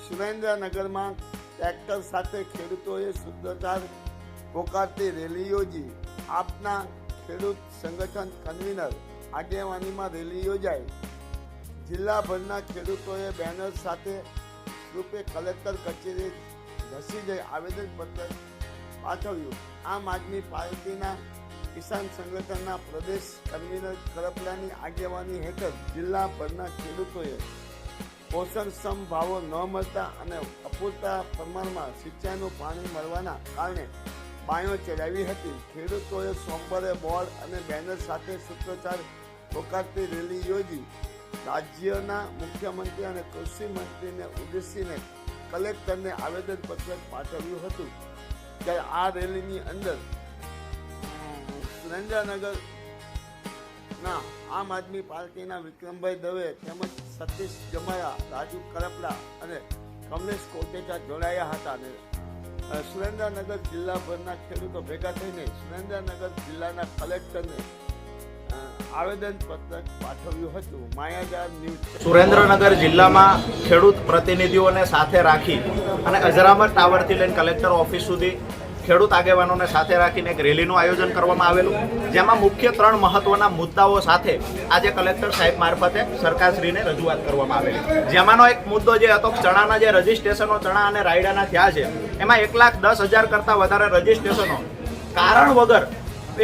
સુરેન્દ્રનગરમાં ટ્રેક્ટર સાથે ખેડૂતોએ સૂત્રોચ્ચાર પોકારતી રેલી યોજી. આપના ખેડૂત સંગઠન કન્વીનર આગેવાનીમાં રેલી યોજાઈ. જિલ્લાભરના ખેડૂતોએ બેનર સાથે રૂપે કલેક્ટર કચેરી ધસી જઈ આવેદનપત્ર પાઠવ્યું. આમ આદમી પાર્ટીના કિસાન સંગઠનના પ્રદેશ કન્વીનર કરપલાની આગેવાની હેઠળ જિલ્લાભરના ખેડૂતોએ પોષણક્ષમ ભાવો ન મળતા અને અપૂરતા પ્રમાણમાં સિંચાઈનું પાણી મળવાના કારણે બાયો ચડાવી હતી. ખેડૂતોએ સોમવારે બોર્ડ અને બેનર સાથે સૂત્રોચ્ચાર પોકારતી રેલી યોજી રાજ્યના મુખ્યમંત્રી અને કૃષિ મંત્રીને ઉદ્દેશીને કલેક્ટરને આવેદનપત્ર પાઠવ્યું હતું. ત્યારે આ રેલીની અંદર સુરેન્દ્રનગરના આમ આદમી પાર્ટીના વિક્રમભાઈ દવે તેમજ સતીશ જમાયા, રાજુ કરપલા અને કમલેશ કોટેચા જોડાયા હતા. અને સુરેન્દ્રનગર જિલ્લાભરના ખેડૂતો ભેગા થઈને સુરેન્દ્રનગર જિલ્લાના કલેક્ટરને આવેદનપત્ર પાઠવ્યું હતું. માયાજાર ન્યૂઝ. સુરેન્દ્રનગર જિલ્લામાં ખેડૂત પ્રતિનિધિઓને સાથે રાખી અને અજરામત ટાવરથી લઈને કલેક્ટર ઓફિસ સુધી ખેડૂત આગેવાનોને સાથે રાખીને એક રેલીનું આયોજન કરવામાં આવેલું, જેમાં મુખ્ય 3 મહત્વના મુદ્દાઓ સાથે આજે કલેક્ટર સાહેબ મારફતે સરકારશ્રીને રજૂઆત કરવામાં આવેલી. જેમાંનો એક મુદ્દો જે હતો, ચણાના જે રજીસ્ટ્રેશનો ચણા અને રાયડાના થયા છે એમાં 1,10,000 કરતાં વધારે રજીસ્ટ્રેશનો કારણ વગર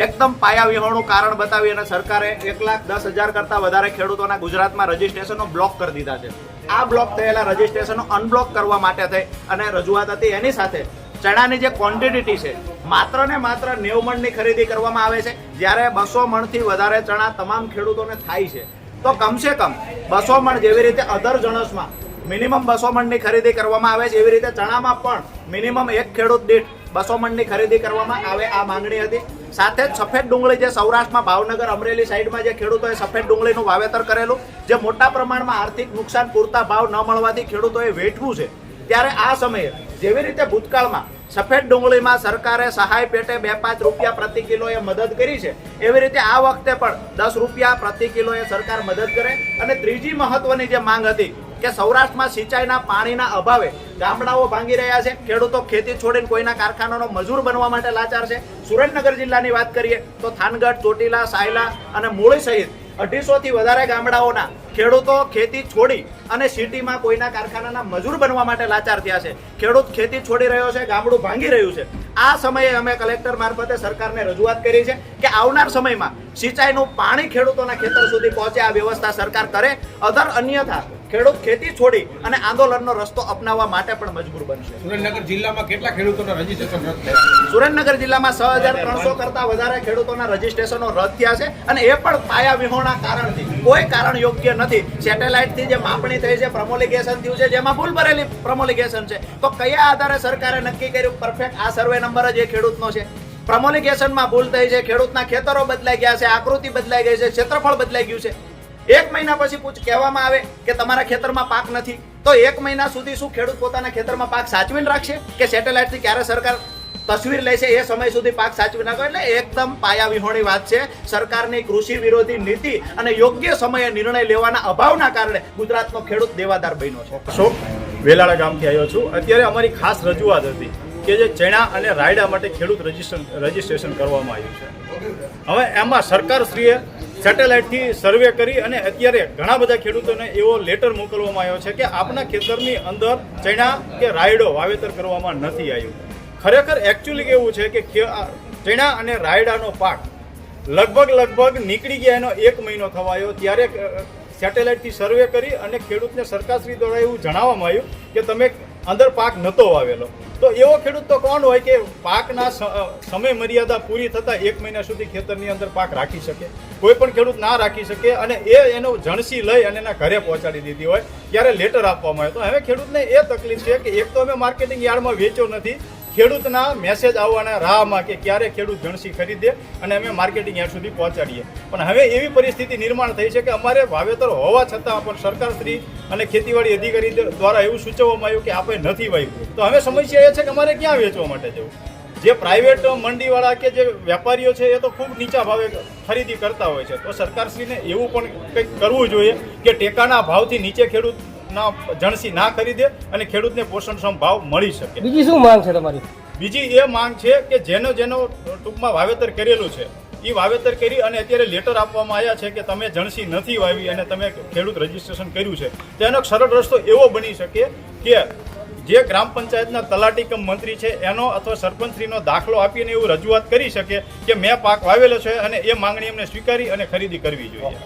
એકદમ પાયા વિહોણું કારણ બતાવી અને સરકારે 1,10,000 કરતાં વધારે ખેડૂતોના ગુજરાતમાં રજીસ્ટ્રેશનો બ્લોક કરી દીધા છે. આ બ્લોક થયેલા રજીસ્ટ્રેશનો અનબ્લોક કરવા માટે થઈ અને રજૂઆત હતી. એની સાથે ચણાની જે ક્વોન્ટિટી છે માત્ર ને માત્ર 90 મણની ખરીદી કરવામાં આવે છે, જ્યારે 200 મણથી વધારે ચણા તમામ ખેડૂતોને થાય છે. તો કમસે કમ 200 મણ જેવી રીતે અધર જણસમાં મિનિમમ 200 મણની ખરીદી કરવામાં આવે છે, એવી રીતે ચણામાં પણ મિનિમમ એક ખેડૂત દીઠ 200 મણની ખરીદી કરવામાં આવે, આ માંગણી હતી. સાથે જ સફેદ ડુંગળી જે સૌરાષ્ટ્રમાં ભાવનગર, અમરેલી સાઈડમાં જે ખેડૂતોએ સફેદ ડુંગળીનું વાવેતર કરેલું, જે મોટા પ્રમાણમાં આર્થિક નુકસાન પૂરતા ભાવ ન મળવાથી ખેડૂતોએ વેઠવું છે, ત્યારે આ સમયે જેવી રીતે ભૂતકાળમાં સફેદ ડુંગળીમાં સરકારે સહાય પેટે 2-5 રૂપિયા પ્રતિ કિલોએ મદદ કરી છે, એવી રીતે આ વખતે પણ 10 રૂપિયા પ્રતિ કિલોએ સરકાર મદદ કરે. અને ત્રીજી મહત્વની જે માંગ હતી કે સૌરાષ્ટ્રમાં સિંચાઈના પાણીના અભાવે ગામડાઓ ભાંગી રહ્યા છે, ખેડૂતો ખેતી છોડીને કોઈના કારખાનાનો મજૂર બનવા માટે લાચાર છે. સુરેન્દ્રનગર જિલ્લાની વાત કરીએ તો થાનગઢ, ચોટીલા, સાયલા અને મૂળી સહિત 250 થી વધારે ગામડાઓના ખેડૂતો ખેતી છોડી અને સિટીમાં કોઈના કારખાનાના મજૂર બનવા માટે લાચાર થયા છે. ખેડૂત ખેતી છોડી રહ્યો છે, ગામડું ભાંગી રહ્યું છે. આ સમયે અમે કલેક્ટર મારફતે સરકારને રજૂઆત કરી છે કે આવનાર સમયમાં સિંચાઈનું પાણી ખેડૂતોના ખેતર સુધી પહોંચે આ વ્યવસ્થા સરકાર કરે. અન્યથા ખેડૂત ખેતી છોડી અને આંદોલનનો રસ્તો અપનાવવા માટે પણ મજબૂર બનશે. સુરેન્દ્રનગર જિલ્લામાં કેટલા ખેડૂતોના રજીસ્ટ્રેશન રદ થયા? સુરેન્દ્રનગર જિલ્લામાં 6,300 કરતાં વધારે ખેડૂતોના રજીસ્ટ્રેશનો રદ થયા છે, અને એ પણ પાયા વિહોણા કારણથી, કોઈ કારણ યોગ્ય નથી. સેટેલાઇટથી જે માપણી થઈ છે, પ્રમોલિગેશન થયું છે, જેમાં ભૂલ ભરેલી પ્રમોલિગેશન છે. તો કયા આધારે સરકારે નક્કી કર્યું પરફેક્ટ આ સર્વે નંબર જ એ ખેડૂતનો છે? પ્રમોલિગેશનમાં ભૂલ થઈ છે, ખેડૂતના ખેતરો બદલાઈ ગયા છે, આકૃતિ બદલાઈ ગઈ છે, ક્ષેત્રફળ બદલાઈ ગયું છે. 1 મહિના પછી કહેવામાં આવે કે તમારા ખેતરમાં પાક નથી, તો 1 મહિના સુધી શું ખેડૂત પોતાના ખેતરમાં પાક સાચવીને રાખશે? કે સેટેલાઇટથી ક્યારે સરકાર તસવીર લે છે એ સમય સુધી પાક સાચવી નાખો? એટલે એકદમ પાયા વિહોણી વાત છે. સરકારની કૃષિ વિરોધી નીતિ અને યોગ્ય સમયે નિર્ણય લેવાના અભાવના કારણે ગુજરાતનો ખેડૂત દેવાદાર બન્યો છે. અશોક વેલાળા ગામથી આવ્યો છું. અત્યારે અમારી ખાસ રજૂઆત હતી કે જે ચણા અને રાયડા માટે ખેડૂત રજીસ્ટ્રેશન કરવામાં આવ્યું છે. હવે એમાં સરકારશ્રીએ સેટેલાઇટથી સર્વે કરી અને અત્યારે ઘણા બધા ખેડૂતોને એવો લેટર મોકલવામાં આવ્યો છે કે આપના ખેતરની અંદર ચણા કે રાયડો વાવેતર કરવામાં નથી આવ્યું. ખરેખર એકચ્યુઅલી કેવું છે કે ચણા અને રાયડાનો પાક લગભગ નીકળી ગયા એનો 1 મહિનો થવાયો, ત્યારે સેટેલાઇટથી સર્વે કરી અને ખેડૂતને સરકારશ્રી દ્વારા એવું જણાવવામાં આવ્યું કે તમે અંદર પાક નહોતો વાવેલો. તો એવો ખેડૂત તો કોણ હોય કે પાકના સમય મર્યાદા પૂરી થતાં 1 મહિના સુધી ખેતરની અંદર પાક રાખી શકે? કોઈ પણ ખેડૂત ના રાખી શકે. અને એનો જણસી લઈ અને એના ઘરે પહોંચાડી દીધી હોય ત્યારે લેટર આપવામાં આવે. તો હવે ખેડૂતને એ તકલીફ છે કે એક તો અમે માર્કેટિંગ યાર્ડમાં વેચ્યો નથી, ખેડૂતના મેસેજ આવવાના રાહમાં કે ક્યારે ખેડૂત જણસી ખરીદે અને અમે માર્કેટિંગ યાર્ડ સુધી પહોંચાડીએ. પણ હવે એવી પરિસ્થિતિ નિર્માણ થઈ છે કે અમારે વાવેતર હોવા છતાં પણ સરકારશ્રી અને ખેતીવાડી અધિકારી દ્વારા એવું સૂચવવામાં આવ્યું કે આપણે નથી વાવ્યું. તો હવે સમસ્યા એ છે કે અમારે ક્યાં વેચવા માટે જવું? જે પ્રાઇવેટ મંડીવાળા કે જે વેપારીઓ છે એ તો ખૂબ નીચા ભાવે ખરીદી કરતા હોય છે. તો સરકારશ્રીને એવું પણ કંઈક કરવું જોઈએ કે ટેકાના ભાવથી નીચે ખેડૂત ના જણસી ના ખરીદે અને ખેડૂતને પોષણક્ષમ ભાવ મળી શકે. બીજી શું માંગ છે તમારી? બીજી એ માંગ છે કે જેનો ટૂંકમાં વાવેતર કરેલું છે એ વાવેતર કરી અને અત્યારે લેટર આપવામાં આવ્યા છે કે તમે જણસી નથી વાવી અને તમે ખેડૂત રજીસ્ટ્રેશન કર્યું છે, તેનો એક સરળ રસ્તો એવો બની શકે કે જે ગ્રામ પંચાયતના તલાટી કમ મંત્રી છે એનો અથવા સરપંચશ્રીનો દાખલો આપીને એવું રજૂઆત કરી શકે કે મેં પાક વાવેલો છે અને એ માંગણી એમને સ્વીકારી અને ખરીદી કરવી જોઈએ.